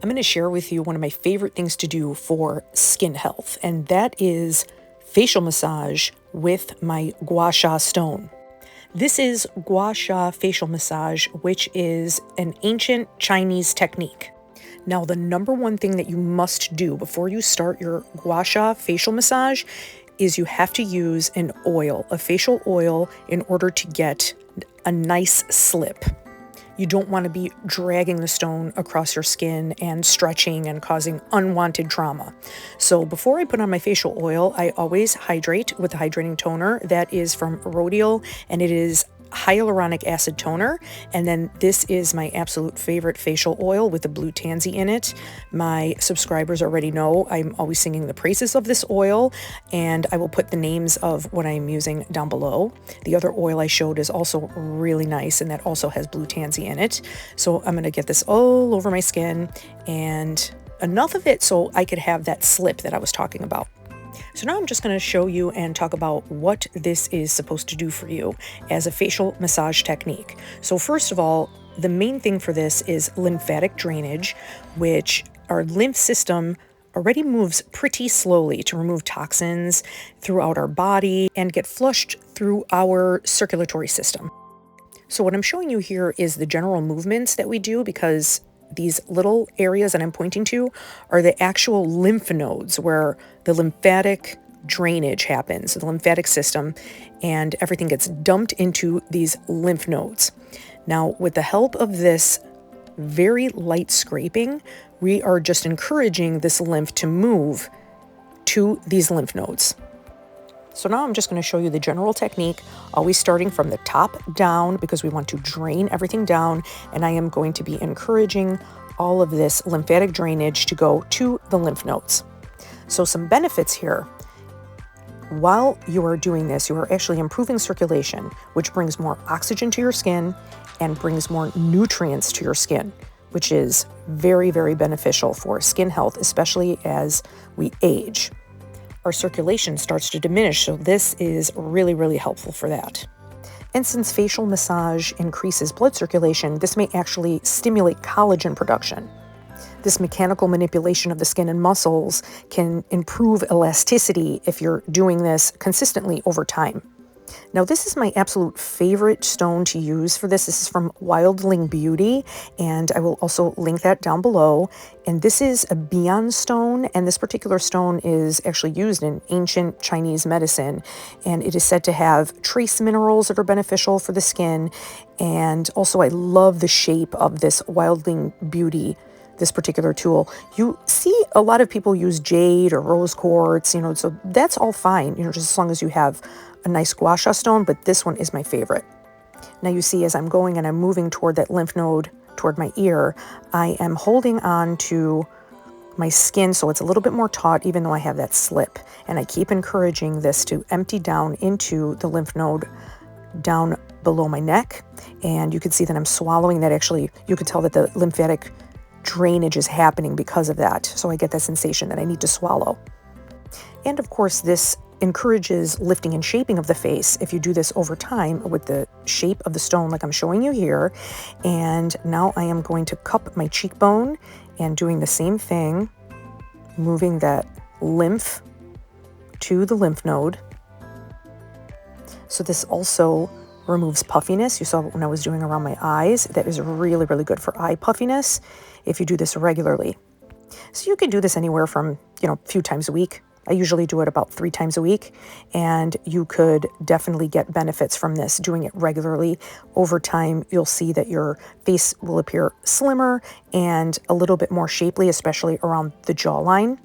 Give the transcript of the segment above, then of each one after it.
I'm going to share with you one of my favorite things to do for skin health, and that is facial massage with my gua sha stone. This is gua sha facial massage, which is an ancient Chinese technique. Now, the number one thing that you must do before you start your gua sha facial massage is you have to use an oil, a facial oil, in order to get a nice slip. You don't want to be dragging the stone across your skin and stretching and causing unwanted trauma. So before I put on my facial oil, I always hydrate with a hydrating toner that is from Rodial, and it is hyaluronic acid toner. And then this is my absolute favorite facial oil with the blue tansy in it. My subscribers already know I'm always singing the praises of this oil, and I will put the names of what I'm using down below. The other oil I showed is also really nice, and that also has blue tansy in it. So I'm going to get this all over my skin, and enough of it so I could have that slip that I was talking about. So now I'm just going to show you and talk about what this is supposed to do for you as a facial massage technique. So first of all, the main thing for this is lymphatic drainage, which our lymph system already moves pretty slowly to remove toxins throughout our body and get flushed through our circulatory system. So what I'm showing you here is the general movements that we do, because these little areas that I'm pointing to are the actual lymph nodes where the lymphatic drainage happens, the lymphatic system, and everything gets dumped into these lymph nodes. Now, with the help of this very light scraping, we are just encouraging this lymph to move to these lymph nodes. So now I'm just going to show you the general technique, always starting from the top down because we want to drain everything down, and I am going to be encouraging all of this lymphatic drainage to go to the lymph nodes. So some benefits here. While you are doing this, you are actually improving circulation, which brings more oxygen to your skin and brings more nutrients to your skin, which is very, very beneficial for skin health, especially as we age. Our circulation starts to diminish, so this is really, really helpful for that. And since facial massage increases blood circulation, this may actually stimulate collagen production. This mechanical manipulation of the skin and muscles can improve elasticity if you're doing this consistently over time. Now, this is my absolute favorite stone to use for this. This is from Wildling Beauty, and I will also link that down below. And this is a Bian stone, and this particular stone is actually used in ancient Chinese medicine, and it is said to have trace minerals that are beneficial for the skin. And also, I love the shape of this Wildling Beauty, this particular tool. You see a lot of people use jade or rose quartz, so that's all fine, just as long as you have a nice gua sha stone, but this one is my favorite. Now you see, as I'm going and I'm moving toward that lymph node, toward my ear, I am holding on to my skin so it's a little bit more taut, even though I have that slip. And I keep encouraging this to empty down into the lymph node down below my neck. And you can see that I'm swallowing that. Actually, you can tell that the lymphatic drainage is happening because of that. So I get that sensation that I need to swallow. And of course, this encourages lifting and shaping of the face if you do this over time with the shape of the stone like I'm showing you here. And now I am going to cup my cheekbone and doing the same thing, moving that lymph to the lymph node. So this also removes puffiness. You saw when I was doing around my eyes. That is really, really good for eye puffiness if you do this regularly. So you can do this anywhere from, a few times a week. I usually do it about 3 times a week, and you could definitely get benefits from this, doing it regularly. Over time, you'll see that your face will appear slimmer and a little bit more shapely, especially around the jawline.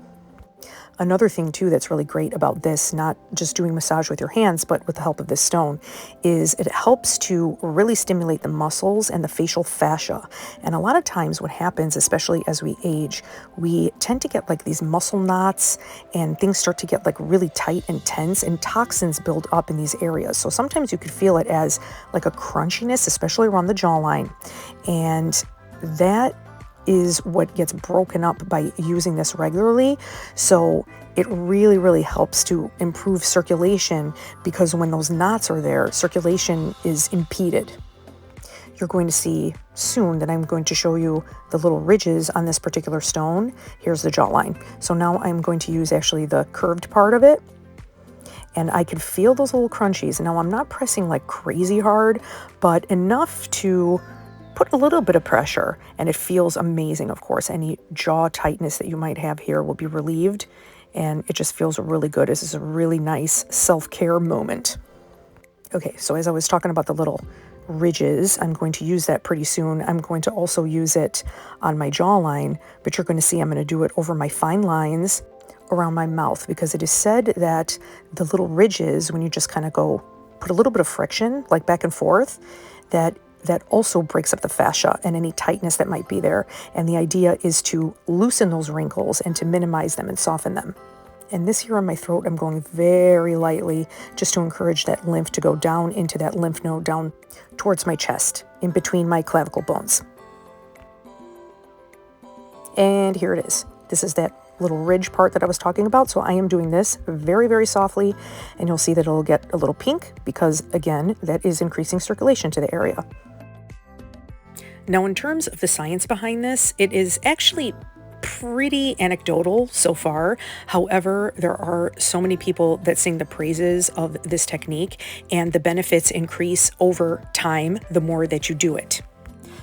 Another thing, too, that's really great about this, not just doing massage with your hands, but with the help of this stone, is it helps to really stimulate the muscles and the facial fascia. And a lot of times what happens, especially as we age, we tend to get like these muscle knots and things start to get like really tight and tense, and toxins build up in these areas. So sometimes you could feel it as like a crunchiness, especially around the jawline. And that is what gets broken up by using this regularly. So it really, really helps to improve circulation, because when those knots are there, circulation is impeded. you're going to see soon that I'm going to show you the little ridges on this particular stone. Here's the jawline. So now I'm going to use actually the curved part of it. And I can feel those little crunchies. Now I'm not pressing like crazy hard, but enough to put a little bit of pressure, and it feels amazing. Of course, any jaw tightness that you might have here will be relieved, and it just feels really good. This is a really nice self-care moment. Okay, so as I was talking about the little ridges, I'm going to use that pretty soon. I'm going to also use it on my jawline, but you're going to see I'm going to do it over my fine lines around my mouth, because it is said that the little ridges, when you just kind of go put a little bit of friction like back and forth, that also breaks up the fascia and any tightness that might be there. And the idea is to loosen those wrinkles and to minimize them and soften them. And this here on my throat, I'm going very lightly just to encourage that lymph to go down into that lymph node, down towards my chest, in between my clavicle bones. And here it is. This is that little ridge part that I was talking about. So I am doing this very, very softly, and you'll see that it'll get a little pink because, again, that is increasing circulation to the area. Now, in terms of the science behind this, it is actually pretty anecdotal so far. However, there are so many people that sing the praises of this technique, and the benefits increase over time the more that you do it.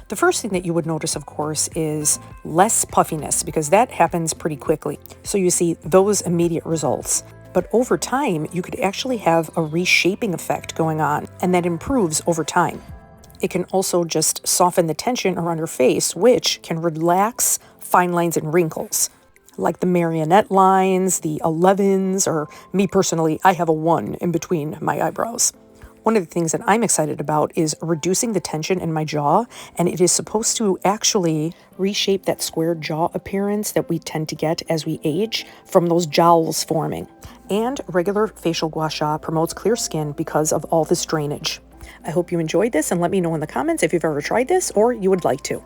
The first thing that you would notice, of course, is less puffiness, because that happens pretty quickly. So you see those immediate results. But over time, you could actually have a reshaping effect going on, and that improves over time. It can also just soften the tension around your face, which can relax fine lines and wrinkles, like the marionette lines, the 11s, or me personally, I have a 1 in between my eyebrows. One of the things that I'm excited about is reducing the tension in my jaw, and it is supposed to actually reshape that square jaw appearance that we tend to get as we age from those jowls forming. And regular facial gua sha promotes clear skin because of all this drainage. I hope you enjoyed this, and let me know in the comments if you've ever tried this or you would like to.